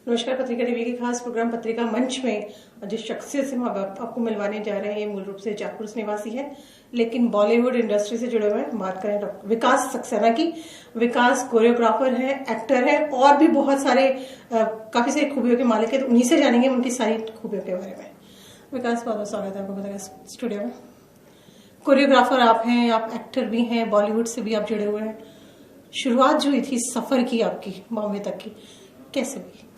नमस्कार। पत्रिका टीवी के खास प्रोग्राम पत्रिका मंच में जिस शख्सियत से हम आपको मिलवाने जा रहे हैं, ये मूल रूप से जयपुर निवासी है, लेकिन बॉलीवुड इंडस्ट्री से जुड़े हुए हैं। बात करें डॉक्टर विकास सक्सेना की। विकास कोरियोग्राफर है, एक्टर है और भी बहुत सारे काफी सारी खूबियों के मालिक है, तो उन्हीं से जानेंगे उनकी सारी खूबियों के बारे में। विकास, बहुत बहुत स्वागत है आपको पत्रिका स्टूडियो में। कोरियोग्राफर आप हैं, आप एक्टर भी हैं, बॉलीवुड से भी आप जुड़े हुए हैं। शुरुआत जो हुई थी सफर की आपकी बॉम्बे तक की, कैसे हुई?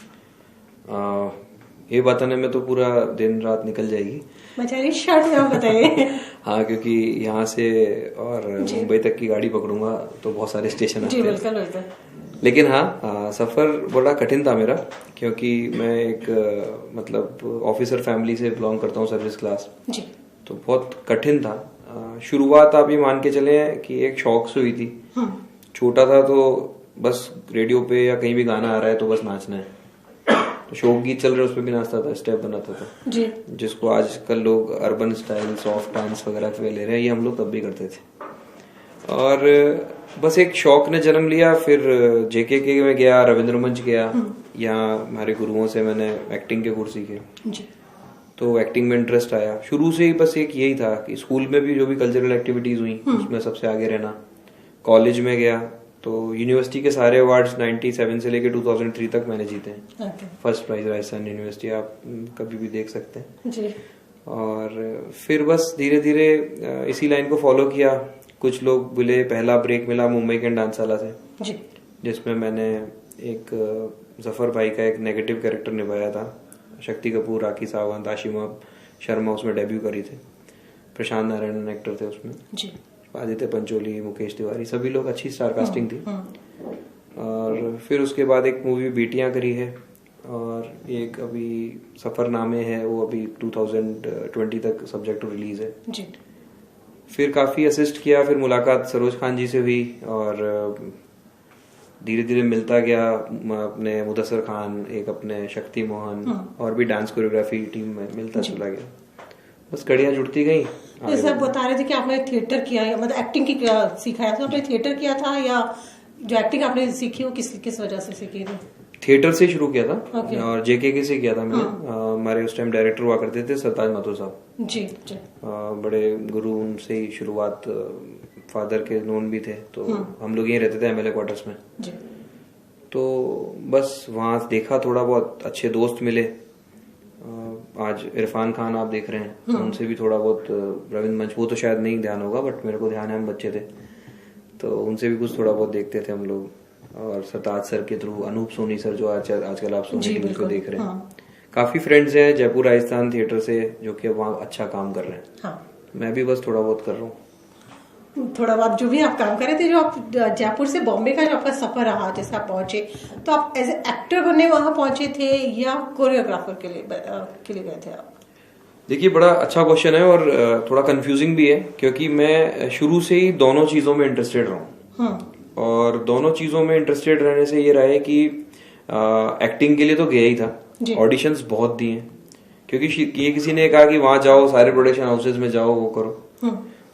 ये बताने में तो पूरा दिन रात निकल जाएगी। बेचारी शर्ट में आप बताइए। हाँ, क्योंकि यहाँ से और मुंबई तक की गाड़ी पकड़ूंगा तो बहुत सारे स्टेशन आते हैं। जी बिल्कुल बिल्कुल। लेकिन हाँ, सफर बड़ा कठिन था मेरा, क्योंकि मैं एक मतलब ऑफिसर फैमिली से बिलोंग करता हूँ, सर्विस क्लास जी। तो बहुत कठिन था। शुरुआत आप ये मान के चले कि एक शौक से हुई थी। छोटा था तो बस रेडियो पे या कहीं भी गाना आ रहा है तो बस नाचना है, तो शोक गीत चल रहे उस पर भी नाचता था, स्टेप बनाता था जी। जिसको आजकल लोग अर्बन स्टाइल, सॉफ्ट डांस वगैरह पे ले रहे हैं, ये हम लोग तब भी करते थे। और बस एक शौक ने जन्म लिया। फिर जेके में गया, रविंद्र मंच गया, यहाँ हमारे गुरुओं से मैंने एक्टिंग के कोर्स सीखे जी। तो एक्टिंग में इंटरेस्ट आया। शुरू से ही बस एक यही था कि स्कूल में भी जो भी कल्चरल एक्टिविटीज हुई उसमें सबसे आगे रहना। कॉलेज में गया तो यूनिवर्सिटी के सारे अवार्ड्स 97 से लेके 2003 तक मैंने जीते हैं। फर्स्ट प्राइज राजस्थान यूनिवर्सिटी, आप कभी भी देख सकते हैं जी। और फिर बस धीरे धीरे इसी लाइन को फॉलो किया। कुछ लोग बोले, पहला ब्रेक मिला मुंबई के डांसशाला से जी, जिसमें मैंने एक जफर भाई का एक नेगेटिव कैरेक्टर निभाया था। शक्ति कपूर, राखी सावंत, आशिमा शर्मा उसमें डेब्यू करी थे। प्रशांत नारायण एक्टर थे उसमें जी। आदित्य पंचोली, मुकेश तिवारी, सभी लोग, अच्छी स्टार कास्टिंग थी। और फिर उसके बाद एक मूवी बेटियां करी है और एक अभी सफरनामे है, वो अभी 2020 तक सब्जेक्ट टू रिलीज है जी। फिर काफी असिस्ट किया। फिर मुलाकात सरोज खान जी से हुई और धीरे धीरे मिलता गया। अपने मुदस्सर खान, एक अपने शक्ति मोहन और भी डांस कोरियोग्राफी टीम में मिलता चला गया। बस कड़ियां जुड़ती गई। जैसे आप बता रहे थे कि आपने थिएटर किया, मतलब एक्टिंग की सीखा है, तो आपने थिएटर किया था या जो एक्टिंग आपने सीखी वो किस वजह से सीखी थी? थिएटर से शुरू किया था और जेके से किया था मैंने। हमारे उस टाइम डायरेक्टर हुआ करते थे सरताज माथुर साहब जी। बड़े गुरु, उनसे ही शुरुआत। फादर के नोन भी थे तो हम लोग यहीं रहते थे एमएलए क्वार्टर्स में जी। तो बस वहां देखा, थोड़ा बहुत अच्छे दोस्त मिले। आज इरफान खान आप देख रहे हैं, उनसे भी थोड़ा बहुत, रविंद्र मंच, वो तो शायद नहीं ध्यान होगा बट मेरे को ध्यान है, हम बच्चे थे तो उनसे भी कुछ थोड़ा बहुत देखते थे हम लोग। और सरताज सर के थ्रू अनूप सोनी सर, जो आजकल आप सोनी टीवी पे देख रहे हैं, काफी फ्रेंड्स हैं जयपुर राजस्थान थिएटर से जो कि वहाँ अच्छा काम कर रहे हैं। मैं भी बस थोड़ा बहुत कर रहा हूँ। थोड़ा बहुत जो भी आप काम कर रहे थे, जो आप जयपुर से बॉम्बे का जो आपका सफर रहा, जैसे आप पहुंचे, तो आप एज ए एक्टर बनने वहां पहुंचे थे या कोरियोग्राफर के लिए गए थे आप? देखिए, बड़ा अच्छा क्वेश्चन है और थोड़ा कंफ्यूजिंग भी है, क्योंकि मैं शुरू से ही दोनों चीजों में इंटरेस्टेड रहा हूँ। और दोनों चीजों में इंटरेस्टेड रहने से ये रहा है कि एक्टिंग के लिए तो गया ही था, ऑडिशंस बहुत दिए, क्योंकि ये किसी ने कहा कि वहां जाओ, सारे प्रोडक्शन हाउसेज में जाओ, वो करो।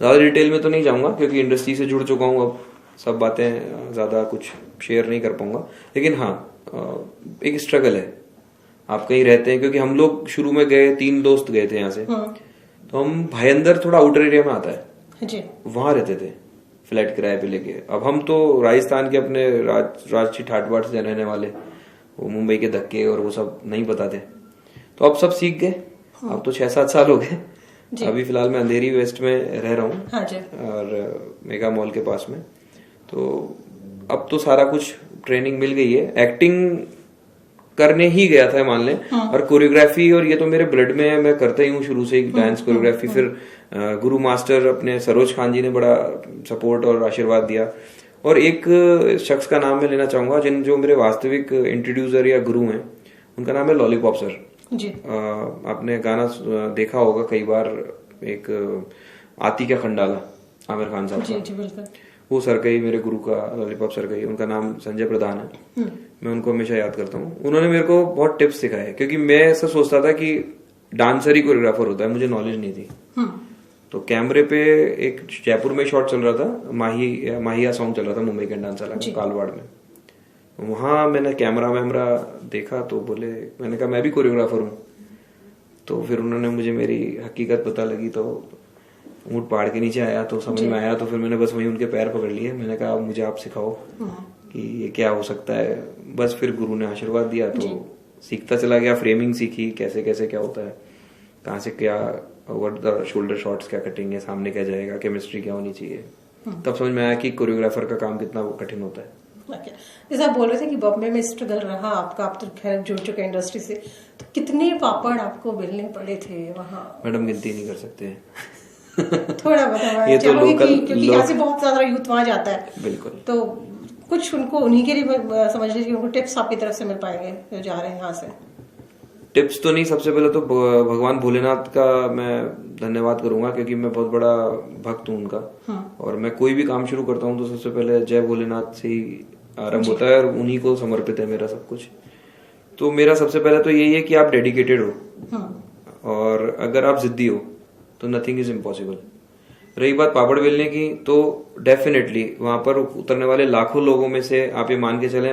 ज्यादा डिटेल में तो नहीं जाऊंगा क्योंकि इंडस्ट्री से जुड़ चुका हूँ, अब सब बातें ज्यादा कुछ शेयर नहीं कर पाऊंगा। लेकिन हाँ, एक स्ट्रगल है, आप कहीं रहते हैं, क्योंकि हम लोग शुरू में गए, 3 दोस्त गए थे यहाँ से, तो हम भाईंदर थोड़ा आउटर एरिया में आता है जी, वहां रहते थे फ्लैट किराए पे लेके। अब हम तो राजस्थान के अपने राजची ठाट बाट से रहने वाले, वो मुंबई के धक्के और वो सब नहीं पता थे, तो अब सब सीख गए। अब तो 6-7 साल हो गए। अभी फिलहाल मैं अंधेरी वेस्ट में रह रहा हूँ और मेगा मॉल के पास में, तो अब तो सारा कुछ ट्रेनिंग मिल गई है। एक्टिंग करने ही गया था मान लें, और कोरियोग्राफी और ये तो मेरे ब्लड में है, मैं करता ही हूँ शुरू से ही डांस कोरियोग्राफी। फिर गुरु मास्टर अपने सरोज खान जी ने बड़ा सपोर्ट और आशीर्वाद दिया। और एक शख्स का नाम मैं लेना चाहूंगा जो मेरे वास्तविक इंट्रोड्यूसर या गुरु हैं, उनका नाम है लॉलीपॉप सर जी। आपने गाना देखा होगा कई बार, एक आती क्या खंडाला, आमिर खान साहब जी, जी बिल्कुल। वो सर का ही, मेरे गुरु का, लॉलीपॉप सर का ही। उनका नाम संजय प्रधान है, मैं उनको हमेशा याद करता हूँ। उन्होंने मेरे को बहुत टिप्स सिखाए, क्योंकि मैं ऐसा सोचता था कि डांसर ही कोरियोग्राफर होता है, मुझे नॉलेज नहीं थी। तो कैमरे पे एक जयपुर में शॉट चल रहा था, माहिया सॉन्ग चल रहा था मुंबई के डांसशाला में, कालवाड़ में। वहाँ मैंने कैमरा वैमरा देखा तो बोले, मैंने कहा मैं भी कोरियोग्राफर हूँ। तो फिर उन्होंने मुझे मेरी हकीकत पता लगी तो ऊँट पहाड़ के नीचे आया तो समझ में आया। तो फिर मैंने बस वहीं उनके पैर पकड़ लिए। मैंने कहा मुझे आप सिखाओ कि ये क्या हो सकता है। बस फिर गुरु ने आशीर्वाद दिया तो सीखता चला गया। फ्रेमिंग सीखी, कैसे कैसे क्या होता है, कहाँ से क्या ओवर द शोल्डर शॉट्स क्या कटेंगे, सामने क्या जाएगा, केमिस्ट्री क्या होनी चाहिए। तब समझ में आया कि कोरियोग्राफर का काम कितना कठिन होता है। जैसे आप बोल रहे थे कि बॉम्बे में स्ट्रगल रहा आपका, आप तो खैर जुड़ चुके इंडस्ट्री से, तो कितने पापड़ आपको बेलने पड़े थे वहाँ? मैडम गिनती नहीं कर सकते थोड़ा बताओ। ये तो लोकल, क्योंकि यहाँ से बहुत ज्यादा यूथ वहाँ जाता है। बिल्कुल। तो कुछ उनको उन्हीं के लिए समझ लीजिए उनको टिप्स आपकी तरफ से मिल पाएंगे जो जा रहे हैं यहाँ से? टिप्स तो नहीं, सबसे पहले तो भगवान भोलेनाथ का मैं धन्यवाद करूंगा क्योंकि मैं बहुत बड़ा भक्त हूँ उनका। और मैं कोई भी काम शुरू करता हूँ तो सबसे पहले जय भोलेनाथ से ही आरंभ होता है और उन्हीं को समर्पित है मेरा सब कुछ। तो मेरा सबसे पहले तो यही है कि आप डेडिकेटेड हो और अगर आप जिद्दी हो तो नथिंग इज इम्पॉसिबल। रही बात पापड़ बेलने की, तो डेफिनेटली वहां पर उतरने वाले लाखों लोगों में से आप ये मान के चले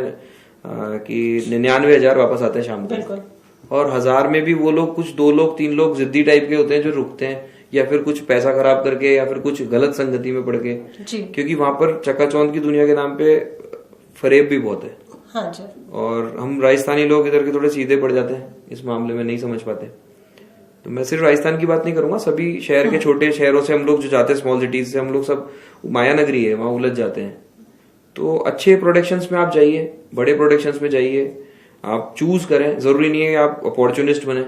कि 99,000 वापस आते हैं शाम को, और 1000 में भी वो लोग कुछ 2 लोग 3 लोग जिद्दी टाइप के होते हैं जो रुकते हैं, या फिर कुछ पैसा खराब करके या फिर कुछ गलत संगति में पड़ के। क्योंकि वहां पर चकाचौंध की दुनिया के नाम पे फरेब भी बहुत है। हाँ जी। और हम राजस्थानी लोग इधर के थोड़े सीधे पड़ जाते हैं इस मामले में, नहीं समझ पाते। तो मैं सिर्फ राजस्थान की बात नहीं करूंगा, सभी शहर के छोटे शहरों से हम लोग जो जाते हैं, स्मॉल सिटीज से हम लोग, सब माया नगरी है, वहां उलझ जाते हैं। तो अच्छे प्रोडक्शंस में आप जाइए, बड़े प्रोडक्शंस में जाइए, आप चूज करें। जरूरी नहीं है आप अपॉर्चुनिस्ट बने,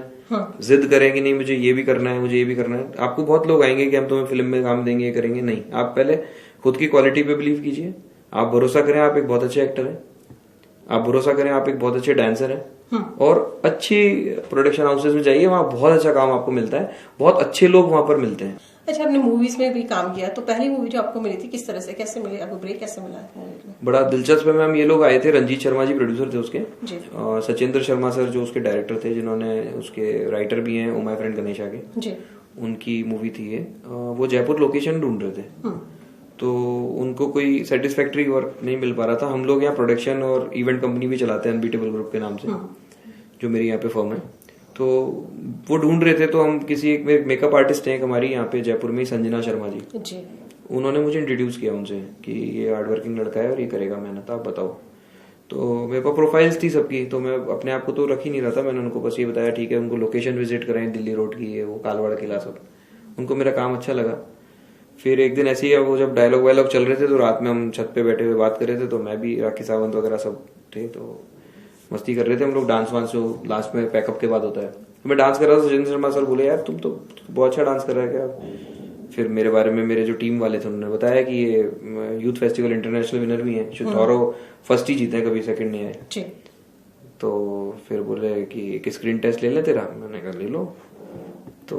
जिद करें कि नहीं मुझे ये भी करना है, मुझे ये भी करना है। आपको बहुत लोग आएंगे कि हम तुम्हें फिल्म में काम देंगे, ये करेंगे। नहीं, आप पहले खुद की क्वालिटी पे बिलीव कीजिए। आप भरोसा करें आप एक बहुत अच्छे एक्टर हैं, आप भरोसा करें आप एक बहुत अच्छे डांसर हैं, और अच्छी प्रोडक्शन हाउसेस में जाइए, वहां बहुत अच्छा काम आपको मिलता है, बहुत अच्छे लोग वहां पर मिलते हैं। अच्छा, आपने मूवीज में भी काम किया, तो पहली मूवी जो आपको मिली थी किस तरह से, कैसे मिली आपको, ब्रेक कैसे मिला है? बड़ा दिलचस्प है मैम। ये लोग आए थे, रंजीत शर्मा जी प्रोड्यूसर थे उसके, और सचिंद्र शर्मा सर जो उसके डायरेक्टर थे, जिन्होंने उसके राइटर भी हैं ओ माय फ्रेंड गणेशा के, उनकी मूवी थी ये। वो जयपुर लोकेशन ढूंढ रहे थे, तो उनको कोई सेटिस्फैक्ट्री वर्क नहीं मिल पा रहा था। हम लोग यहाँ प्रोडक्शन और इवेंट कंपनी भी चलाते हैं अनबीटेबल ग्रुप के नाम से, जो मेरी यहाँ पे फर्म है। तो वो ढूंढ रहे थे, तो हम किसी एक मेकअप आर्टिस्ट हैं हमारी यहाँ पे जयपुर में ही, संजना शर्मा जी, उन्होंने मुझे इंट्रोड्यूस किया उनसे कि ये हार्ड वर्किंग लड़का है और ये करेगा मेहनत, आप बताओ। तो मेरे पास प्रोफाइल्स थी सबकी, तो मैं अपने आप को तो रख ही नहीं रहा था। मैंने उनको बस ये बताया ठीक है, उनको लोकेशन विजिट कराएं, दिल्ली रोड की है वो, कालवाड़ किला, सब। उनको मेरा काम अच्छा लगा। फिर एक दिन ऐसे ही वो जब डायलॉग वायलॉग चल रहे थे, तो रात में हम छत पे बैठे हुए बात कर रहे थे, तो मैं भी, राखी सावंत वगैरह सब थे, तो मस्ती कर रहे थे हम लोग। डांस वांस जो लास्ट में पैकअप के बाद होता है, तो मैं डांस कर रहा था। सचिंद्र शर्मा सर बोले यार तुम तो बहुत अच्छा डांस कर रहा है क्या। फिर मेरे बारे में मेरे जो टीम वाले थे उन्होंने बताया कि ये यूथ फेस्टिवल इंटरनेशनल विनर भी है, थॉरो फर्स्ट ही जीते हैं, कभी सेकंड नहीं आए। तो फिर बोले कि एक स्क्रीन टेस्ट ले ले तेरा। मैंने कहा ले लो। तो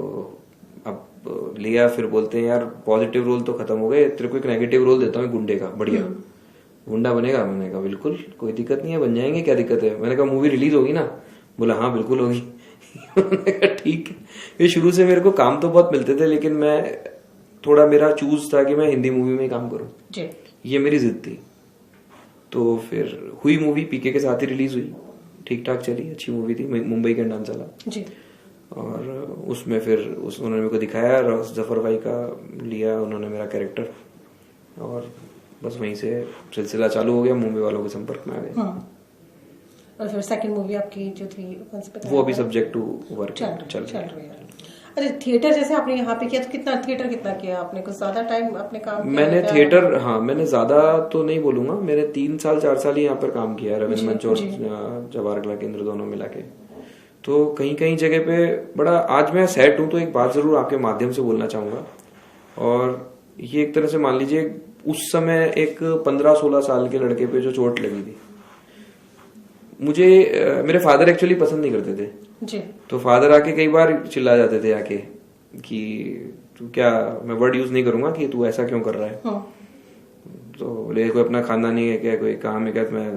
अब लिया, फिर बोलते हैं यार पॉजिटिव रोल तो खत्म हो गए, तेरे को एक नेगेटिव रोल देता हूँ गुंडे का, बढ़िया गुंडा बनेगा। मैंने कहा बिल्कुल, कोई दिक्कत नहीं है, बन जाएंगे, क्या दिक्कत है। मैंने कहा मूवी रिलीज होगी ना? बोला हाँ बिल्कुल होगी। मैंने कहा ठीक है। ये शुरू से मेरे को काम तो बहुत मिलते थे, लेकिन मैं थोड़ा, मेरा चूज था कि मैं हिंदी मूवी में काम करूं, ये मेरी जिद थी। तो फिर हुई मूवी, पीके के साथ ही रिलीज हुई, ठीक ठाक चली, अच्छी मूवी थी, मुंबई के डांस वाला। और उसमें फिर उन्होंने मेरे को दिखाया, जफर भाई का लिया उन्होंने मेरा कैरेक्टर, और बस वहीं से सिलसिला चालू हो गया, मुंबई वालों के संपर्क में आ गए। और फिर सेकंड मूवी आपकी जो थी वो अभी सब्जेक्ट टू वर्क चल रही है। अच्छा, थिएटर जैसे आपने यहाँ पे किया, तो कितना थिएटर कितना किया आपने, कुछ ज्यादा टाइम अपने काम? मैंने थिएटर, हाँ मैंने ज्यादा तो नहीं बोलूंगा, मैंने 3 साल 4 साल ही यहाँ पर काम किया, रविंद्र मंच और जवाहर कला केंद्र दोनों मिला के। तो कहीं कहीं जगह पे बड़ा, आज मैं सेट हूँ, तो एक बात जरूर आपके माध्यम से बोलना चाहूंगा। और ये एक तरह से मान लीजिए उस समय एक 15-16 साल के लड़के पे जो चोट लगी थी, मुझे मेरे फादर एक्चुअली पसंद नहीं करते थे जी। तो फादर आके कई बार चिल्ला जाते थे आके कि तू क्या, मैं वर्ड यूज नहीं करूंगा, कि तू ऐसा क्यों कर रहा है। तो बोले कोई अपना खानदानी है क्या, कोई काम है क्या। मैं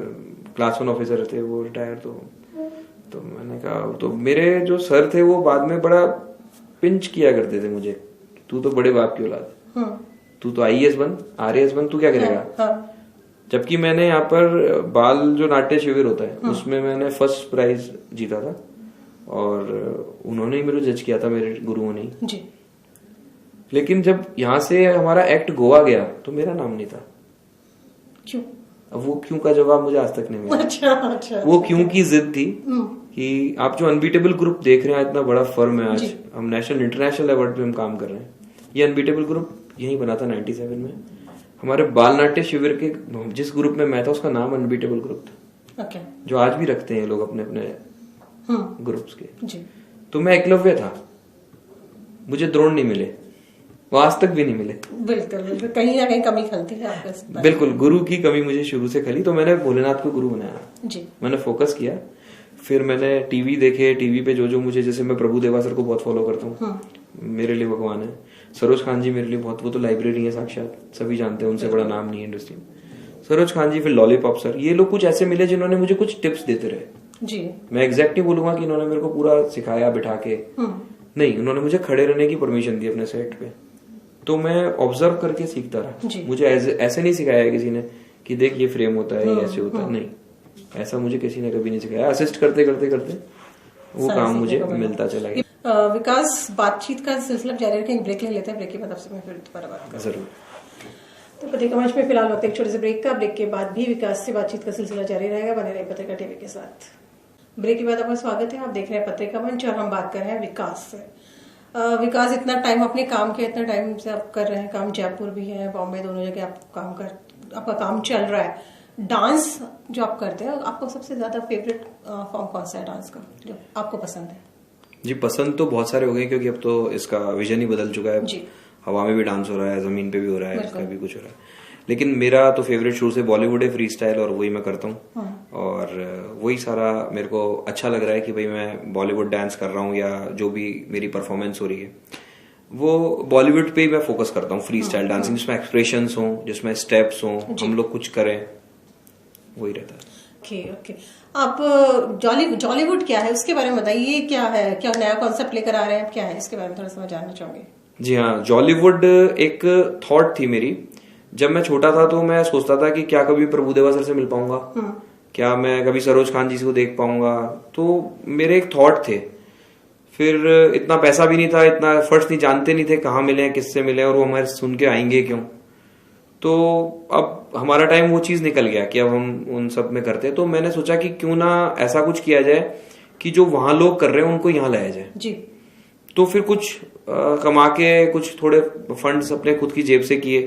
क्लास 1 ऑफिसर थे, वो रिटायर। तो मैंने कहा, तो मेरे जो सर थे वो बाद में बड़ा पिंच किया करते थे मुझे, तू तो बड़े बाप की औलाद, तू तो IAS बन, RAS बन, तू क्या करेगा। जबकि मैंने यहाँ पर बाल जो नाट्य शिविर होता है उसमें मैंने फर्स्ट प्राइज जीता था और उन्होंने ही मेरे जज किया था, मेरे गुरुओं ने जी। लेकिन जब यहाँ से हमारा एक्ट गोवा गया तो मेरा नाम नहीं था। क्यों? अब वो क्यों का जवाब मुझे आज तक नहीं मिला। अच्छा। वो क्यों की जिद थी कि आप जो अनबीटेबल ग्रुप देख रहे हैं, इतना बड़ा फर्म है, आज हम नेशनल इंटरनेशनल लेवल पे हम काम कर रहे हैं। ये अनबीटेबल ग्रुप यही बना था 97 में। हमारे बाल नाट्य शिविर के जिस ग्रुप में मैं था उसका नाम अनबीटेबल ग्रुप था। जो आज भी रखते हैं लोग अपने अपने ग्रुप्स के जी। तो मैं एकलव्य था, मुझे द्रोण नहीं मिले, वो आज तक भी नहीं मिले। बिल्कुल कहीं ना कहीं कमी खलती है आपके। बिल्कुल गुरु की कमी मुझे शुरू से खली, तो मैंने भोलेनाथ को गुरु बनाया जी। मैंने फोकस किया, फिर मैंने टीवी देखे, टीवी पे जो मुझे, जैसे मैं प्रभु देवा सर को बहुत फॉलो करता हूँ, मेरे लिए भगवान है। सरोज खान जी मेरे लिए बहुत, वो तो लाइब्रेरी है साक्षात, सभी जानते हैं, उनसे बड़ा नाम नहीं है इंडस्ट्री में। सरोज खान जी, फिर लॉलीपॉप सर, ये लोग कुछ ऐसे मिले जिन्होंने मुझे कुछ टिप्स देते रहे जी। मैं एग्जैक्ट नहीं बोलूंगा कि इन्होंने मेरे को पूरा सिखाया बिठा के, नहीं, उन्होंने मुझे खड़े रहने की परमिशन दी अपने सेट पे, तो मैं ऑब्जर्व करके सीखता रहा। मुझे ऐसे नहीं सिखाया किसी ने कि देख ये फ्रेम होता है, ये ऐसे होता है, नहीं, ऐसा मुझे किसी ने कभी नहीं सिखाया। असिस्ट करते करते करते वो काम मुझे मिलता चला गया। विकास, बातचीत का सिलसिला जारी रखें, ब्रेक ले लेते हैं, ब्रेक के बाद आपसे मैं फिर दोबारा बात करूंगा। जरूर। तो पत्रिका मंच में फिलहाल वक्त एक छोटे से ब्रेक का, ब्रेक के बाद भी विकास से बातचीत का सिलसिला जारी रहेगा। बने रहे पत्रिका टीवी के साथ। ब्रेक के बाद आपका स्वागत है, आप देख रहे हैं पत्रिका मंच और हम बात कर रहे हैं विकास से। विकास, इतना टाइम अपने काम के, इतना टाइम से आप कर रहे हैं काम, जयपुर भी है, बॉम्बे, दोनों जगह आपका काम चल रहा है। डांस जो आप करते हैं, आपको सबसे ज्यादा फेवरेट फॉर्म कौन सा है डांस का जो आपको पसंद है? जी, पसंद तो बहुत सारे हो गए, क्योंकि अब तो इसका विजन ही बदल चुका है जी। हवा में भी डांस हो रहा है, जमीन पे भी हो रहा है, इसका भी कुछ हो रहा है। लेकिन मेरा तो फेवरेट शुरू से बॉलीवुड है, फ्री स्टाइल, और वही मैं करता हूँ। और वही सारा मेरे को अच्छा लग रहा है कि भाई मैं बॉलीवुड डांस कर रहा हूँ, या जो भी मेरी परफॉर्मेंस हो रही है वो बॉलीवुड पे ही मैं फोकस करता हूँ। फ्री स्टाइल डांसिंग जिसमें एक्सप्रेशंस हों, जिसमें स्टेप्स हों, हम लोग कुछ करें, वही रहता है। ओके। आप जॉलीवुड क्या है उसके बारे में बताइए, क्या है, क्या नया कॉन्सेप्ट लेकर आ रहे हैं, क्या है, इसके बारे में थोड़ा सा जानना चाहूंगी। जी हाँ, जॉलीवुड एक थॉट थी मेरी। जब मैं छोटा था तो मैं सोचता था कि क्या कभी प्रभु देवा सर से मिल पाऊंगा, क्या मैं कभी सरोज खान जी को देख पाऊंगा, तो मेरे एक थॉट थे। फिर इतना पैसा भी नहीं था, इतना एफर्ट्स नहीं, जानते नहीं थे कहाँ मिले, किससे मिले, और वो हमारे सुन के आएंगे क्यों। तो अब हमारा टाइम वो चीज निकल गया कि अब हम उन सब में करते हैं। तो मैंने सोचा कि क्यों ना ऐसा कुछ किया जाए कि जो वहां लोग कर रहे हैं उनको यहाँ लाया जाए जी। तो फिर कुछ कमा के कुछ थोड़े फंड्स अपने खुद की जेब से किए,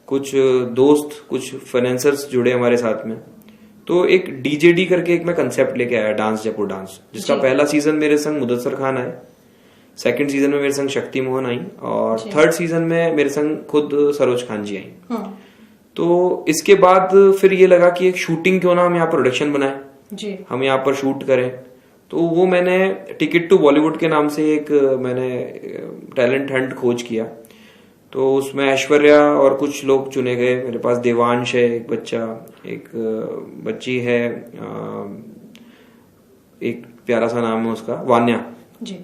कुछ दोस्त, कुछ फाइनेंसर्स जुड़े हमारे साथ में, तो एक डीजेडी करके एक मैं कंसेप्ट लेके आया, डांस जयपुर डांस, जिसका पहला सीजन मेरे संग मुदस्सर खान आए, सेकंड सीजन में मेरे संग शक्ति मोहन आई, और थर्ड सीजन में मेरे संग खुद सरोज खान जी आई। तो इसके बाद फिर ये लगा कि एक शूटिंग क्यों ना हम यहाँ प्रोडक्शन बनाए जी, हम यहाँ पर शूट करें। तो वो मैंने टिकट टू बॉलीवुड के नाम से एक मैंने टैलेंट हंट खोज किया। तो उसमें ऐश्वर्या और कुछ लोग चुने गए। मेरे पास देवांश है, एक बच्चा, एक बच्ची है, एक प्यारा सा नाम है उसका, वान्या जी।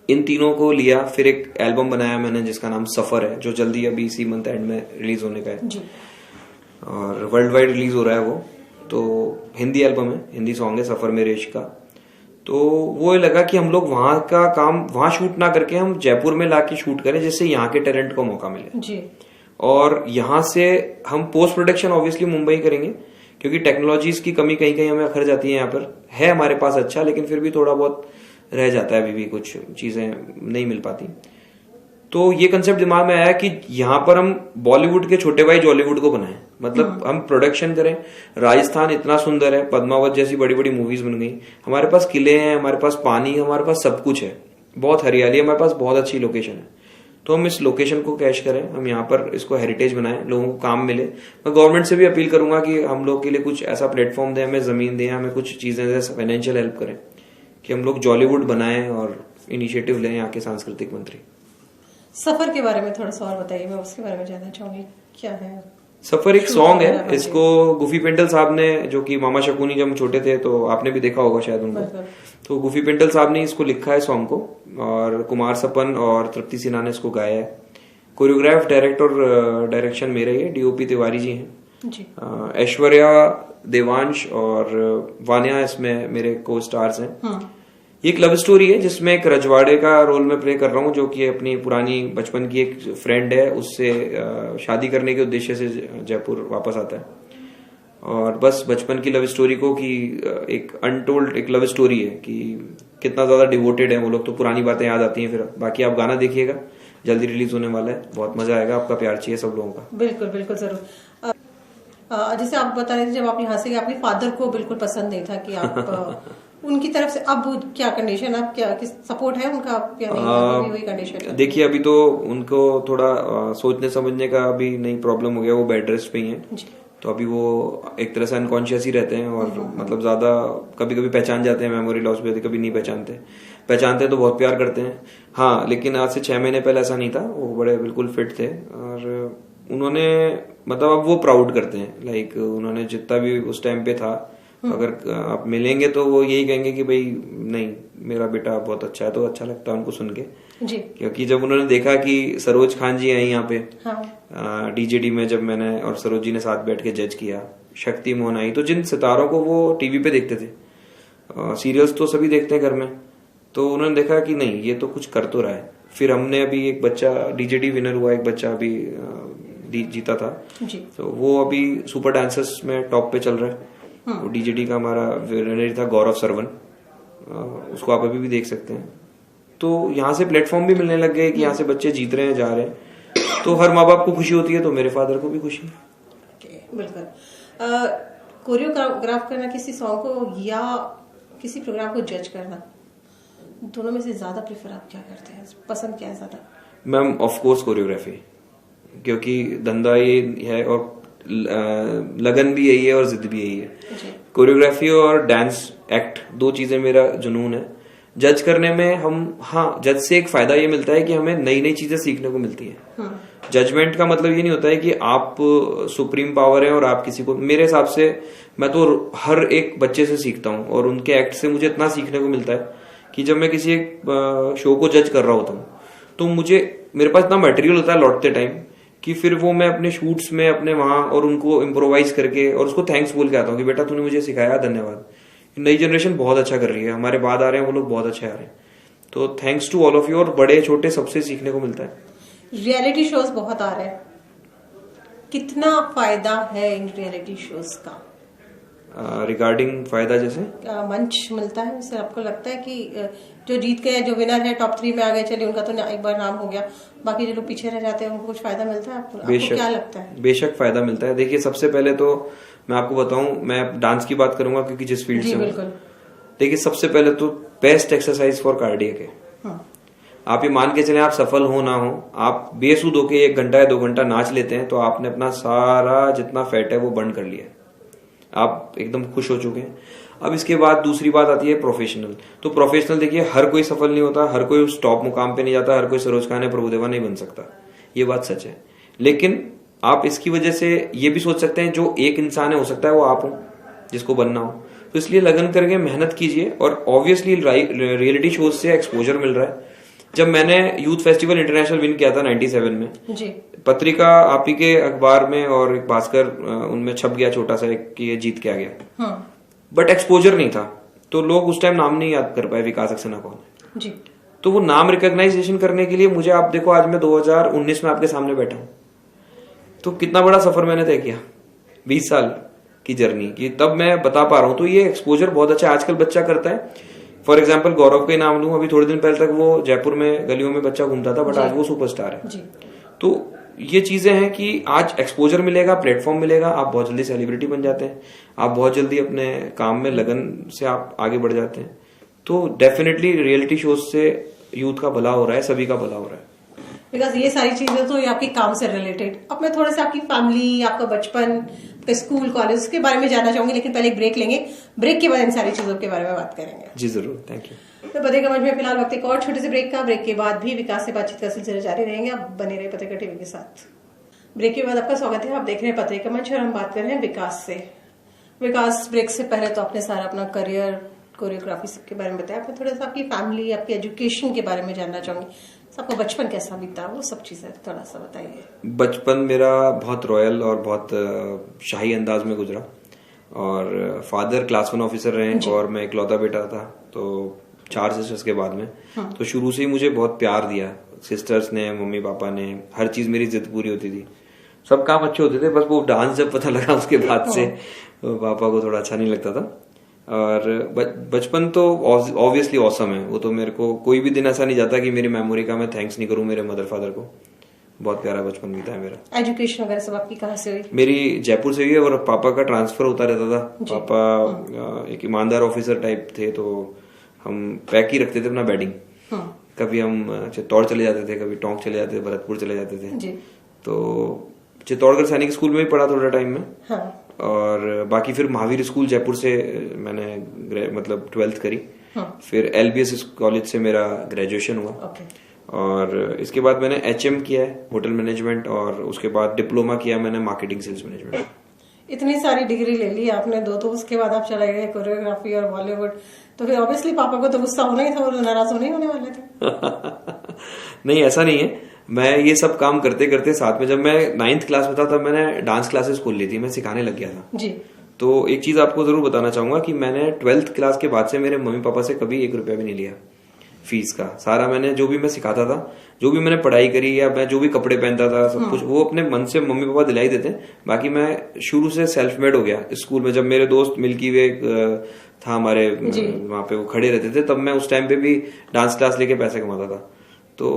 इन तीनों को लिया, फिर एक एल्बम बनाया मैंने जिसका नाम सफर है, जो जल्दी अभी इसी मंथ एंड में रिलीज होने का है जी। और वर्ल्ड वाइड रिलीज हो रहा है वो। तो हिंदी एल्बम है, हिंदी सॉन्ग है सफर मेरे इश्क का। तो वो लगा कि हम लोग वहां का काम वहां शूट ना करके हम जयपुर में लाके शूट करें, जिससे यहाँ के टैलेंट को मौका मिले जी। और यहाँ से हम पोस्ट प्रोडक्शन ऑब्वियसली मुंबई करेंगे, क्योंकि टेक्नोलॉजीज की कमी कहीं कहीं हमें अखर जाती है। यहाँ पर है हमारे पास अच्छा, लेकिन फिर भी थोड़ा बहुत रह जाता है, अभी भी कुछ चीजें नहीं मिल पाती। तो ये कंसेप्ट दिमाग में आया कि यहाँ पर हम बॉलीवुड के छोटे भाई जॉलीवुड को बनाएं, मतलब हम प्रोडक्शन करें। राजस्थान इतना सुंदर है, पद्मावत जैसी बड़ी बड़ी मूवीज बन गई, हमारे पास किले हैं, हमारे पास पानी, हमारे पास सब कुछ है, बहुत हरियाली, हमारे पास बहुत अच्छी लोकेशन है। तो हम इस लोकेशन को कैश करें, हम यहाँ पर इसको हेरिटेज बनाएं, लोगों को काम मिले। मैं गवर्नमेंट से भी अपील करूंगा कि हम लोग के लिए कुछ ऐसा प्लेटफॉर्म दें, हमें जमीन दें, हमें कुछ चीजें दें, फाइनेंशियल हेल्प करें कि हम लोग जॉलीवुड बनाएं और इनिशिएटिव लें यहाँ के सांस्कृतिक मंत्री। सफर के बारे में थोड़ा सा और बताइए, मैं उसके बारे में जानना चाहूंगी, क्या है सफर? एक सॉन्ग है, इसको गुफी पेंटल साहब ने, जो कि मामा शकुनी जब हम छोटे थे तो आपने भी देखा होगा शायद उनको, तो गुफी पेंटल साहब ने इसको लिखा है सॉन्ग को, और कुमार सपन और तृप्ति सिन्हा ने इसको गाया है। कोरियोग्राफ, डायरेक्ट और डायरेक्शन मेरा ही है, डीओपी तिवारी जी हैं। जी। ऐश्वर्या, देवांश और वान्या इसमें मेरे को स्टार्स हैं। ये एक लव स्टोरी है जिसमें एक रजवाड़े का रोल मैं प्ले कर रहा हूँ, जो कि अपनी पुरानी बचपन की एक फ्रेंड है, उससे शादी करने के उद्देश्य से जयपुर वापस आता है। और बस बचपन की लव स्टोरी को कि एक अनटोल्ड एक लव स्टोरी है कि कितना ज्यादा डिवोटेड है वो लोग, तो पुरानी बातें याद आती हैं। फिर बाकी आप गाना देखिएगा, जल्दी रिलीज होने वाला है, बहुत मजा आएगा। आपका प्यार चाहिए सब लोगों का। बिल्कुल बिल्कुल जरूर। जैसे आप बता रहे थे जब आप यहाँ से अपने फादर को बिल्कुल पसंद नहीं था कि आप उनकी तरफ से, अब क्या कंडीशन, अब क्या सपोर्ट है उनका या नहीं? वही कंडीशन। देखिए अभी तो उनको थोड़ा सोचने समझने का अभी नई प्रॉब्लम हो गया, वो बेड रेस्ट पे ही है, तो अभी वो एक तरह से अनकॉन्शियस ही रहते हैं और मतलब ज्यादा कभी कभी पहचान जाते हैं, मेमोरी लॉस भी होती है, कभी नहीं पहचानते हैं तो बहुत प्यार करते हैं। हाँ, लेकिन आज से 6 महीने पहले ऐसा नहीं था, वो बड़े बिल्कुल फिट थे और उन्होंने मतलब अब वो प्राउड करते हैं, लाइक उन्होंने जितना भी उस टाइम पे था, अगर आप मिलेंगे तो वो यही कहेंगे कि भाई नहीं मेरा बेटा बहुत अच्छा है, तो अच्छा लगता है उनको सुन के जी। क्योंकि जब उन्होंने देखा कि सरोज खान जी आई यहाँ पे, हाँ। डीजेडी में जब मैंने और सरोज जी ने साथ बैठ के जज किया, शक्ति मोहन आई, तो जिन सितारों को वो टीवी पे देखते थे, सीरियल्स तो सभी देखते हैं घर में, तो उन्होंने देखा कि नहीं ये तो कुछ कर तो रहा है। फिर हमने अभी एक बच्चा डीजेडी विनर हुआ, एक बच्चा अभी जीता था जी। तो वो अभी सुपर डांसर्स में टॉप पे चल रहा है। वो डीजेडी का हमारा विनर था गौरव सरवन, उसको आप अभी भी देख सकते हैं। तो यहाँ से प्लेटफॉर्म भी मिलने लग गए कि यहाँ से बच्चे जीत रहे हैं, जा रहे हैं, तो हर माँ बाप को खुशी होती है, तो मेरे फादर को भी खुशी है। बिल्कुल। कोरियोग्राफ करना किसी सॉन्ग को या किसी प्रोग्राम को जज करना, दोनों में से ज्यादा प्रेफर आप क्या करते हैं, पसंद क्या है ज्यादा? मैम ऑफ कोर्स कोरियोग्राफी, क्योंकि धंधा ये है और लगन भी यही है और जिद भी यही है। कोरियोग्राफी और डांस एक्ट 2 चीजें मेरा जुनून है। जज करने में हम, हाँ, जज से एक फायदा ये मिलता है कि हमें नई नई चीजें सीखने को मिलती है। जजमेंट का मतलब ये नहीं होता है कि आप सुप्रीम पावर है और आप किसी को, मेरे हिसाब से मैं तो हर एक बच्चे से सीखता हूँ और उनके एक्ट से मुझे इतना सीखने को मिलता है कि जब मैं किसी एक शो को जज कर रहा होता हूँ तो मेरे पास इतना मटेरियल होता है लौटते टाइम कि फिर वो मैं अपने शूट्स में अपने वहां और उनको इम्प्रोवाइज करके और उसको थैंक्स बोल के आता हूँ कि बेटा तूने मुझे सिखाया, धन्यवाद। नई जनरेशन बहुत अच्छा कर रही है, हमारे बाद आ रहे हैं वो लोग बहुत अच्छे आ रहे हैं, तो thanks to all of you. और बड़े छोटे सबसे सीखने को मिलता है। रियलिटी शोज बहुत आ रहे हैं, कितना फायदा है इन रियलिटी शोज का? रिगार्डिंग फायदा जैसे मंच मिलता है, इससे आपको लगता है कि जो जीत गए, जो विनर है, टॉप 3 में आ गए, चलिए उनका तो एक बार नाम हो गया, बाकी जो लोग पीछे रह जाते हैं उनको कुछ फायदा मिलता है? आपको क्या लगता है? बेशक फायदा मिलता है। देखिए सबसे पहले तो मैं आपको बताऊं, मैं डांस की बात करूंगा क्योंकि जिस फील्ड से हूं, देखिए सबसे पहले तो बेस्ट एक्सरसाइज फॉर कार्डियक है। आप ये मान के चले आप सफल हो ना हो, आप बेसुध होके 1 घंटा या 2 घंटा नाच लेते हैं तो आपने अपना सारा जितना फैट है वो बर्न कर लिया है, आप एकदम खुश हो चुके हैं। अब इसके बाद दूसरी बात आती है प्रोफेशनल। तो प्रोफेशनल देखिए हर कोई सफल नहीं होता, हर कोई उस टॉप मुकाम पे नहीं जाता, हर कोई सरोज खान या प्रभुदेवा नहीं बन सकता, ये बात सच है। लेकिन आप इसकी वजह से ये भी सोच सकते हैं जो एक इंसान है हो सकता है वो आप हो जिसको बनना हो, तो इसलिए लगन करके मेहनत कीजिए। और ऑब्वियसली रियलिटी शोज से एक्सपोजर मिल रहा है। जब मैंने यूथ फेस्टिवल इंटरनेशनल विन किया था 97 में जी, पत्रिका आप ही के अखबार में और एक भास्कर उनमें छप गया छोटा सा कि ये जीत के आ गया, बट एक्सपोजर नहीं था, तो लोग उस टाइम नाम नहीं याद कर पाए विकास सक्सेना कौन है जी। तो वो नाम रिकॉग्नाइजेशन करने के लिए मुझे, आप देखो आज मैं 2019 में आपके सामने बैठा हूं, तो कितना बड़ा सफर मैंने तय किया, 20 साल की जर्नी की, तब मैं बता पा रहा हूं। तो ये एक्सपोजर बहुत अच्छा आजकल बच्चा करता है। फॉर एग्जाम्पल गौरव का नाम लूं, अभी थोड़े दिन पहले तक वो जयपुर में गलियों में बच्चा घूमता था, बट आज वो सुपरस्टार है जी। तो ये चीजें हैं कि आज एक्सपोजर मिलेगा, प्लेटफॉर्म मिलेगा, आप बहुत जल्दी सेलिब्रिटी बन जाते हैं, आप बहुत जल्दी अपने काम में लगन से आप आगे बढ़ जाते हैं। तो डेफिनेटली रियलिटी शोज से यूथ का भला हो रहा है, सभी का भला हो रहा है। बिकॉज ये सारी चीजें तो ये आपके काम से रिलेटेड। अब मैं थोड़ा सा आपकी फैमिली, आपका बचपन, आपके स्कूल, कॉलेज के बारे में जानना चाहूंगी, लेकिन पहले एक ब्रेक लेंगे, ब्रेक के बाद इन सारी चीजों के बारे में बात करेंगे। जी जरूर, थैंक यू। तो पते का मंच में फिलहाल वक्त एक और छोटे से ब्रेक का, ब्रेक के बाद भी विकास से बातचीत का सिलसिला जारी रहेंगे, आप बने रहे पत्रिका टीवी के साथ। ब्रेक के बाद आपका स्वागत है, आप देख रहे हैं पत्रिका मंच और हम बात कर रहे हैं विकास से। विकास, ब्रेक से पहले तो आपने सारा अपना करियर कोरियोग्राफी सबके बारे में बताया, मैं थोड़ा सा आपकी फैमिली, आपकी एजुकेशन के बारे में जानना चाहूंगी। आपका बचपन कैसा बीता, वो सब चीजें थोड़ा सा बताइए। बचपन मेरा बहुत रॉयल और बहुत शाही अंदाज में गुजरा, और फादर क्लास 1 ऑफिसर रहे और मैं इकलौता बेटा था, तो 4 सिस्टर्स के बाद में। तो शुरू से ही मुझे बहुत प्यार दिया सिस्टर्स ने, मम्मी पापा ने, हर चीज मेरी जिद पूरी होती थी, सब काम अच्छे होते थे, बस वो डांस जब पता लगा उसके बाद से पापा को थोड़ा अच्छा नहीं लगता था। और बचपन तो ऑब्वियसली ऑसम है, वो तो मेरे को कोई भी दिन ऐसा नहीं जाता कि मेरी मेमोरी का मैं थैंक्स नहीं करूं मेरे मदर फादर को। बहुत प्यारा बचपन बीता है मेरा। एजुकेशन वगैरह सब आपकी कहाँ से हुई? मेरी जयपुर से हुई है, और पापा का ट्रांसफर होता रहता था। पापा एक ईमानदार ऑफिसर टाइप थे, तो हम पैक ही रखते थे अपना बेडिंग। कभी हम चित्तौड़ चले जाते थे, कभी टोंक चले जाते थे, भरतपुर चले जाते थे। तो चित्तौड़गढ़ सैनिक स्कूल में ही पढ़ा थोड़ा टाइम में। और बाकी फिर महावीर स्कूल जयपुर से मैंने मतलब 12th करी। फिर LBS कॉलेज से मेरा ग्रेजुएशन हुआ। और इसके बाद मैंने HM किया है, होटल मैनेजमेंट, और उसके बाद डिप्लोमा किया मैंने मार्केटिंग सेल्स मैनेजमेंट। इतनी सारी डिग्री ले ली आपने, दो, तो उसके बाद आप चले गए कोरियोग्राफी और बॉलीवुड, तो फिर ऑब्वियसली पापा को तो गुस्सा होना ही था और नाराज होने वाले थे। नहीं, ऐसा नहीं है। मैं ये सब काम करते करते साथ में, जब मैं 9th क्लास में था तब मैंने डांस क्लासेस खोल ली थी, मैं सिखाने लग गया था जी। तो एक चीज आपको जरूर बताना चाहूंगा कि मैंने 12th क्लास के बाद से मेरे मम्मी पापा से कभी 1 रुपया भी नहीं लिया फीस का। सारा मैंने जो भी मैं सिखाता था, जो भी मैंने पढ़ाई करी, या मैं जो भी कपड़े पहनता था, सब कुछ वो अपने मन से मम्मी पापा दिलाई देते। बाकी मैं शुरू से सेल्फ मेड हो गया। स्कूल में जब मेरे दोस्त मिल्की वे था हमारे वहां पे, वो खड़े रहते थे, तब मैं उस टाइम पे भी डांस क्लास लेके पैसे कमाता था। तो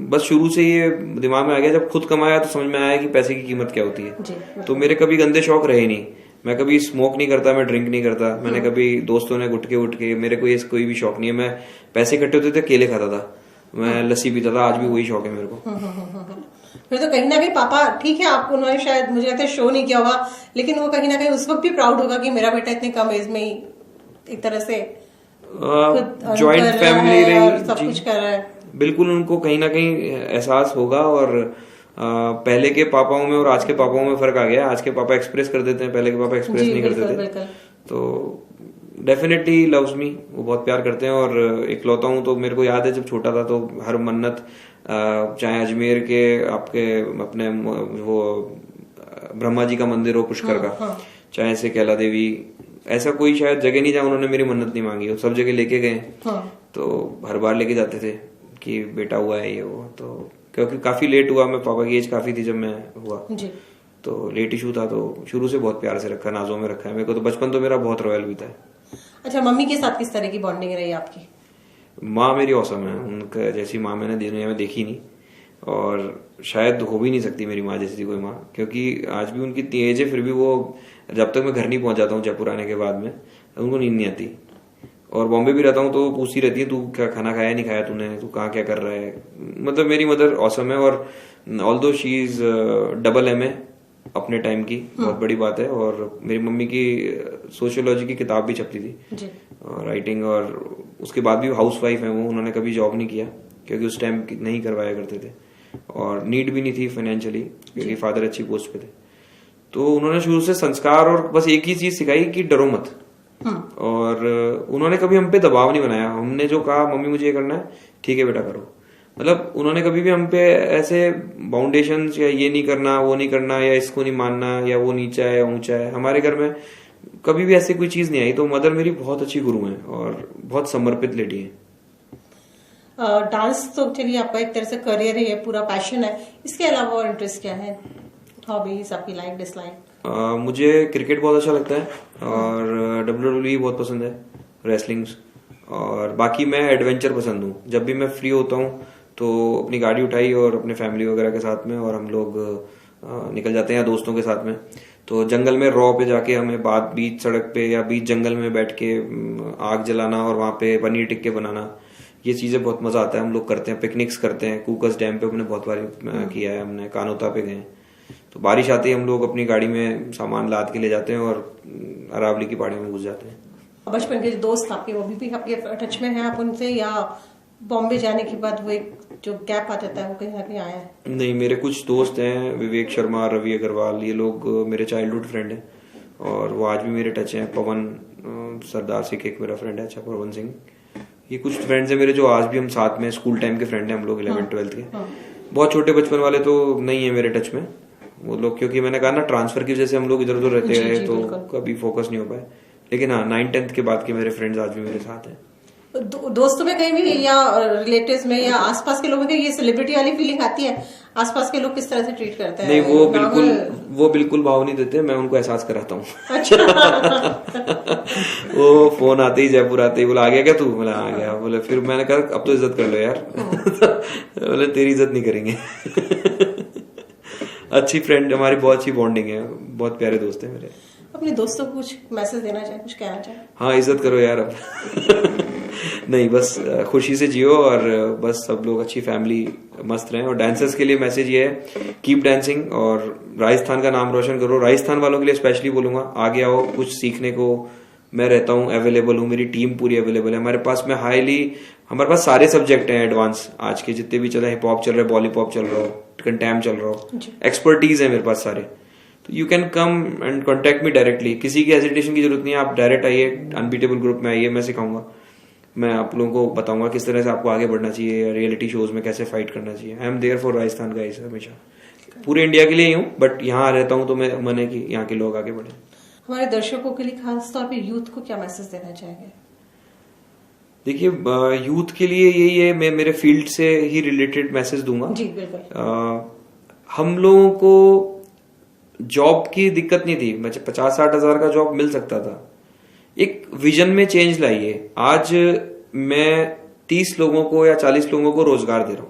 बस शुरू से ये दिमाग में आ गया। जब खुद कमाया तो समझ में आया कि पैसे की कीमत क्या होती है। तो मेरे कभी गंदे शौक रहे नहीं। मैं कभी स्मोक नहीं करता, मैं ड्रिंक नहीं करता, मैंने कभी दोस्तों ने गुटके उठके, मेरे को ये कोई भी शौक नहीं है। मैं पैसे इकट्ठे होते थे केले खाता था, मैं लस्सी पीता था, आज भी वही शौक है मेरे को। फिर तो कहीं ना कहीं पापा, ठीक है आपको उन्होंने शायद मुझे लगता है शो नहीं किया होगा, लेकिन वो कहीं ना कहीं उस वक्त भी प्राउड होगा कि मेरा बेटा इतने कम एज में ही एक तरह से जॉइंट फैमिली रही, सब कुछ कर रहा है। बिल्कुल, उनको कहीं ना कहीं एहसास होगा। और पहले के पापाओं में और आज के पापाओं में फर्क आ गया। आज के पापा एक्सप्रेस कर देते हैं, पहले के पापा एक्सप्रेस नहीं करते थे। तो डेफिनेटली लव्स मी, वो बहुत प्यार करते हैं। और इकलौता हूं, तो मेरे को याद है जब छोटा था तो हर मन्नत, चाहे अजमेर के आपके अपने वो ब्रह्मा जी का मंदिर हो पुष्कर का, चाहे से कैला देवी, ऐसा कोई शायद जगह नहीं जहाँ उन्होंने मेरी मन्नत नहीं मांगी हो। सब जगह लेके गए। तो हर बार लेके जाते थे कि बेटा हुआ है ये वो। तो क्योंकि काफी लेट हुआ, मैं पापा की एज काफी थी जब मैं हुआ जी। तो लेट इशू था, तो शुरू से बहुत प्यार से रखा, नाजों में रखा है मेरे को। तो बचपन तो मेरा बहुत रॉयल बीता है। अच्छा, मम्मी के साथ किस तरह की बॉन्डिंग रही आपकी? माँ मेरी औसम है, उनका जैसी माँ मैंने दुनिया में देखी नहीं, और शायद हो भी नहीं सकती मेरी माँ जैसी कोई माँ। क्योंकि आज भी उनकी इतनी एज है, फिर भी वो जब तक मैं घर नहीं पहुंच जाता हूँ जयपुर आने के बाद में, उनको नींद नहीं आती। और बॉम्बे भी रहता हूँ तो पूछती रहती है, तू क्या खाना खाया नहीं खाया तूने, तू कहाँ क्या कर रहा है। मतलब मेरी मदर ऑसम है। और although she is double MA अपने टाइम की, बहुत बड़ी बात है। और मेरी मम्मी की सोशियोलॉजी की किताब भी छपती थी, राइटिंग। और उसके बाद भी हाउसवाइफ है वो, उन्होंने कभी जॉब नहीं किया क्योंकि उस टाइम नहीं करवाया करते थे, और नीड भी नहीं थी फाइनेंशियली, क्योंकि फादर अच्छी पोस्ट पे थे। तो उन्होंने शुरू से संस्कार और बस एक ही चीज सिखाई कि डरो मत। और उन्होंने कभी हम पे दबाव नहीं बनाया। हमने जो कहा, मम्मी मुझे ये करना है, ठीक है बेटा करो। मतलब उन्होंने कभी भी हम पे ऐसे बाउंडेशंस या ये नहीं करना, वो नहीं करना, या इसको नहीं मानना, या वो नीचा है या ऊंचा है, हमारे घर में कभी भी ऐसी कोई चीज नहीं आई। तो मदर मेरी बहुत अच्छी गुरु है और बहुत समर्पित लेडी है। डांस तो चलिए आपका एक तरह से करियर ही है, पूरा पैशन है, इसके अलावा और इंटरेस्ट क्या है, हॉबीज आपकी, लाइक डिसलाइक? मुझे क्रिकेट बहुत अच्छा लगता है, और WWE बहुत पसंद है, रेसलिंग्स। और बाकी मैं एडवेंचर पसंद हूँ। जब भी मैं फ्री होता हूँ तो अपनी गाड़ी उठाई और अपने फैमिली वगैरह के साथ में, और हम लोग निकल जाते हैं दोस्तों के साथ में। तो जंगल में रॉ पे जाके हमें बीच सड़क पे या बीच जंगल में बैठ के आग जलाना और वहां पे पनीर टिक्के बनाना, ये चीजें बहुत मजा आता है। हम लोग करते हैं, पिकनिक्स करते हैं। कूकस डैम पे हमने बहुत बार किया है, हमने कानोता पे गए। तो बारिश आती है, हम लोग अपनी गाड़ी में सामान लाद के ले जाते हैं और अरावली की पहाड़ियों में घुस जाते हैं। बचपन के जो दोस्त आपके, वो भी आपके टच में हैं आप उनसे, या बॉम्बे जाने के बाद वो एक जो गैप आ जाता है वो कहीं ना कहीं आया है? नहीं, मेरे कुछ दोस्त हैं, विवेक शर्मा, रवि अग्रवाल, ये लोग मेरे चाइल्डहुड फ्रेंड हैं और वो आज भी मेरे टच हैं। पवन सरदार सिख एक मेरा फ्रेंड है, अच्छा पवन सिंह, ये कुछ फ्रेंड्स हैं मेरे जो आज भी हम साथ में, स्कूल टाइम के फ्रेंड हैं हम लोग 11th-12th के। बहुत छोटे बचपन वाले तो नहीं है मेरे टच में वो लोग, क्योंकि मैंने कहा ना ट्रांसफर की वजह से हम लोग इधर उधर रहते रहे तो कभी फोकस नहीं हो पाए। लेकिन हाँ 9th-10th के बाद के मेरे फ्रेंड्स आज भी मेरे साथ हैं। दोस्तों में कहीं भी या रिलेटिव्स में या आसपास के लोगों में ये सेलिब्रिटी वाली फीलिंग आती है? आसपास के लोग किस तरह से ट्रीट करते हैं? नहीं, वो बिल्कुल भाव नहीं देते, मैं उनको एहसास कराता हूँ। अच्छा। वो फोन आते ही, जयपुर आते ही बोला आ गया क्या तू? बोला आ गया। बोले फिर मैंने कहा अब तो इज्जत कर लो यार। बोले तेरी इज्जत नहीं करेंगे। अच्छी फ्रेंड हमारी, बहुत अच्छी बॉन्डिंग है, बहुत प्यारे दोस्त है मेरे। अपने दोस्तों को कुछ मैसेज देना चाहे, कुछ कहना चाहे? हाँ, इज्जत करो यार अब। नहीं, बस खुशी से जियो और बस सब लोग अच्छी फैमिली मस्त रहें। और डांसर्स के लिए मैसेज ये है, कीप डांसिंग और राजस्थान का नाम रोशन करो। राजस्थान वालों के लिए स्पेशली बोलूंगा, आगे आओ, कुछ सीखने को मैं रहता हूँ, अवेलेबल हूँ, मेरी टीम पूरी अवेलेबल है। हमारे पास में हमारे पास सारे सब्जेक्ट हैं एडवांस, आज के जितने भी चल रहे, हिप हॉप चल रहा है, बॉलीपॉप चल रहा हो, कंटेम चल रहा हो, एक्सपर्टीज है मेरे पास सारे। तो you can come and contact me directly, किसी की हेजिटेशन की जरूरत नहीं है, आप डायरेक्ट आइए, अनबीटेबल ग्रुप में आइए, मैं सिखाऊंगा, मैं आप लोगों को बताऊंगा किस तरह से आपको आगे बढ़ना चाहिए, रियलिटी शोज में कैसे फाइट करना चाहिए। I am there for Rajasthan guys, हमेशा पूरे इंडिया के लिए ही हूँ, बट यहाँ रहता हूँ तो मैं मन है कि यहाँ के लोग आगे बढ़े। हमारे दर्शकों के लिए खास तौर पे यूथ को क्या मैसेज देना चाहेंगे? देखिए, यूथ के लिए यही है, मैं मेरे फील्ड से ही रिलेटेड मैसेज दूंगा। जी बिल्कुल। हम लोगों को जॉब की दिक्कत नहीं थी, 50-60 हजार का जॉब मिल सकता था। एक विजन में चेंज लाइए। आज मैं 30 लोगों को या 40 लोगों को रोजगार दे रहा हूं,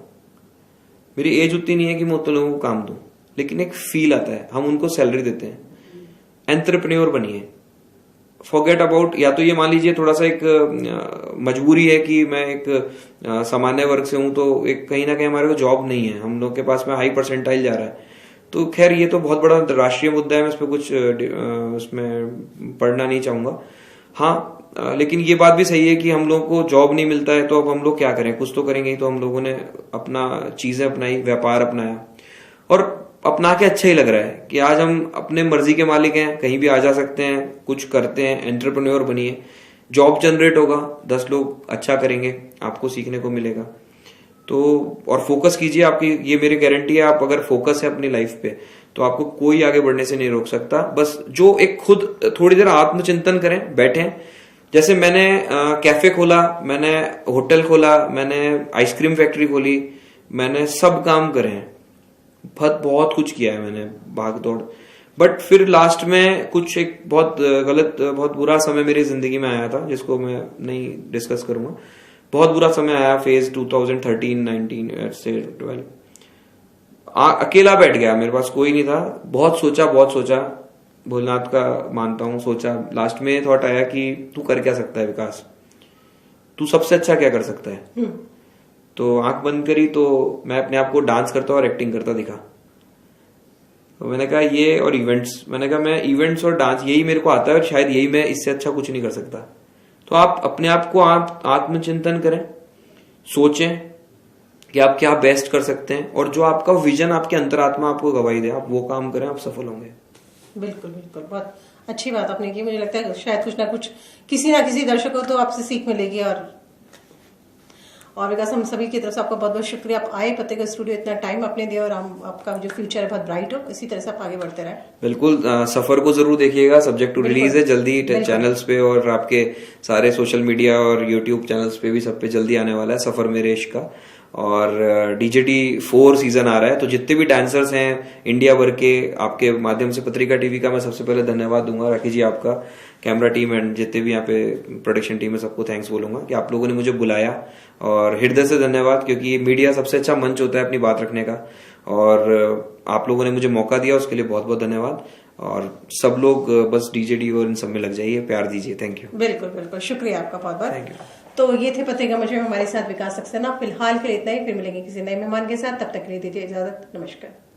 मेरी एज उतनी नहीं है कि मैं उतने लोगों को काम दूं, लेकिन एक फील आता है, हम उनको सैलरी देते हैं। एंटरप्रेन्योर बनिए, फॉरगेट अबाउट, या तो ये मान लीजिए थोड़ा सा एक मजबूरी है कि मैं एक सामान्य वर्ग से हूं, तो एक कहीं ना कहीं हमारे को जॉब नहीं है, हम लोग के पास में हाई परसेंटाइल जा रहा है। तो खैर ये तो बहुत बड़ा राष्ट्रीय मुद्दा है, मैं इस पर कुछ उसमें पढ़ना नहीं चाहूंगा। हाँ, लेकिन ये बात भी सही है कि हम लोगों को जॉब नहीं मिलता है, तो अब हम लोग क्या करें, कुछ तो करेंगे ही। तो हम लोगों ने अपना चीजें अपनाई, व्यापार अपनाया, और अपना के अच्छा ही लग रहा है कि आज हम अपने मर्जी के मालिक हैं, कहीं भी आ जा सकते हैं, कुछ करते हैं। एंटरप्रेन्योर बनिए, जॉब जनरेट होगा, 10 लोग अच्छा करेंगे, आपको सीखने को मिलेगा। तो और फोकस कीजिए, आपकी ये मेरी गारंटी है, आप अगर फोकस है अपनी लाइफ पे तो आपको कोई आगे बढ़ने से नहीं रोक सकता। बस जो एक खुद थोड़ी देर आत्मचिंतन करें, बैठें। जैसे मैंने कैफे खोला, मैंने होटल खोला, मैंने आइसक्रीम फैक्ट्री खोली, मैंने सब काम करे हैं, बहुत कुछ किया है मैंने, भाग दौड़। बट फिर लास्ट में कुछ एक बहुत गलत, बहुत बुरा समय मेरी जिंदगी में आया था, जिसको मैं नहीं डिस्कस करूंगा। बहुत बुरा समय आया, फेज 2013, 19 से 12। अकेला बैठ गया, मेरे पास कोई नहीं था। बहुत सोचा, भोलेनाथ का मानता हूं, सोचा। लास्ट में थॉट आया कि तू कर क्या सकता है विकास, तू सबसे अच्छा क्या कर सकता है। तो आंख बंद करी तो मैं अपने आप को डांस करता और एक्टिंग करता दिखा। तो मैंने कहा ये, और इवेंट्स, मैंने कहा मैं इवेंट्स और डांस यही मेरे को आता है, और शायद यही मैं, इससे अच्छा कुछ नहीं कर सकता। तो आप अपने आप को आत्मचिंतन करें, सोचें कि आप क्या बेस्ट कर सकते हैं, और जो आपका विजन, आपके अंतरात्मा आपको गवाही दे, आप वो काम करें, आप सफल होंगे। बिल्कुल बिल्कुल, बहुत अच्छी बात आपने की। मुझे लगता है शायद कुछ ना कुछ, किसी ना किसी दर्शक को तो आपसे सीख मिलेगी। और विकास, हम सभी की तरफ से आपका बहुत बहुत शुक्रिया, आप आए पत्रिका स्टूडियो, इतना टाइम आपने दिया, और आपका जो फ्यूचर है बहुत ब्राइट हो, इसी तरह से आप आगे बढ़ते रहें। बिल्कुल, सफर को जरूर देखिएगा, सब्जेक्ट टू रिलीज है जल्दी चैनल्स पे, और आपके सारे सोशल मीडिया और यूट्यूब चैनल्स पे भी, सब पे जल्दी आने वाला है सफर मेरे इश्क का। और DJT 4 सीजन आ रहा है, तो जितने भी डांसर्स हैं इंडिया भर के, आपके माध्यम से पत्रिका टीवी का मैं सबसे पहले धन्यवाद दूंगा। राकेश जी आपका, कैमरा टीम एंड जितने भी यहाँ पे प्रोडक्शन टीम है, सबको थैंक्स बोलूंगा कि आप लोगों ने मुझे बुलाया, और हृदय से धन्यवाद, क्योंकि मीडिया सबसे अच्छा मंच होता है अपनी बात रखने का, और आप लोगों ने मुझे मौका दिया, उसके लिए बहुत बहुत धन्यवाद। और सब लोग बस DJT और इन सब में लग जाइए, प्यार दीजिए। Thank you. बिल्कुल बिल्कुल, शुक्रिया आपका बहुत बहुत। Thank you. तो ये थे पत्रिका मंच में हमारे साथ विकास सक्सेना। फिलहाल के लिए इतना ही, फिर मिलेंगे किसी नए मेहमान के साथ, तब तक के लिए दीजिए इजाजत, नमस्कार।